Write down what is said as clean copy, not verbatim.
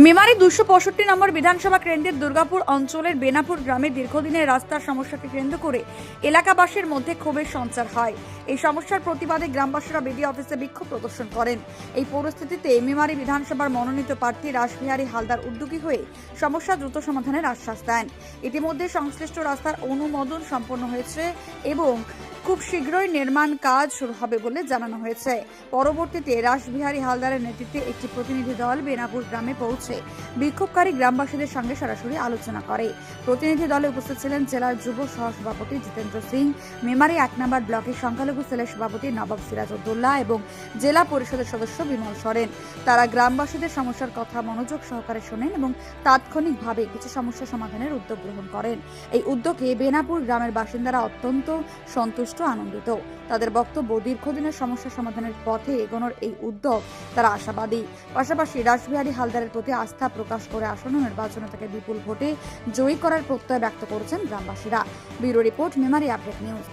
মেমারি 265 নম্বর বিধানসভা কেন্দ্রের দুর্গাপুর অঞ্চলের বেনাপুর গ্রামে দীর্ঘদিনের রাস্তার সমস্যাকে কেন্দ্র করে এলাকাবাসীর মধ্যে ক্ষোভের সঞ্চার হয়। এই সমস্যার প্রতিবাদে গ্রামবাসীরা বিডিও অফিসে বিক্ষোভ প্রদর্শন করেন। এই পরিস্থিতিতে মেমারি বিধানসভার মনোনীত প্রার্থী রাসবিহারী হালদার উদ্যোগী হয়ে সমস্যা দ্রুত সমাধানের আশ্বাস দেন। ইতিমধ্যে সংশ্লিষ্ট রাস্তার অনুমোদন সম্পন্ন হয়েছে এবং খুব শীঘ্রই নির্মাণ কাজ শুরু হবে বলে জানানো হয়েছে। পরবর্তীতে রাসবিহারী হালদারের নেতৃত্বে একটি প্রতিনিধি দল বেনাপুর গ্রামে পৌঁছে বিক্ষোভকারী গ্রামবাসীদের সঙ্গে সরাসরি আলোচনা করে। প্রতিনিধি দলে উপস্থিত ছিলেন জেলার যুব সহসভাপতি জিতেন্দ্র সিং, মেমারি 1 নম্বর ব্লকের সংখ্যালঘু সেলের সভাপতি নবাব সিরাজউদ্দৌলা এবং জেলা পরিষদের সদস্য বিমল সরেন। তারা গ্রামবাসীদের সমস্যার কথা মনোযোগ সহকারে শোনেন এবং তাৎক্ষণিকভাবে কিছু সমস্যা সমাধানের উদ্যোগ গ্রহণ করেন। এই উদ্যোগে বেনাপুর গ্রামের বাসিন্দারা অত্যন্ত সন্তুষ্ট, আনন্দিত। তাদের বক্তব্য, দীর্ঘদিনের সমস্যা সমাধানের পথে এগোনোর এই উদ্যোগ তারা আশাবাদী। পাশাপাশি রাসবিহারী হালদারের প্রতি আস্থা প্রকাশ করে আসন্ন নির্বাচনে তাকে বিপুল ভোটে জয়ী করার প্রত্যয় ব্যক্ত করেছেন গ্রামবাসীরা। Bureau report, Memari update news.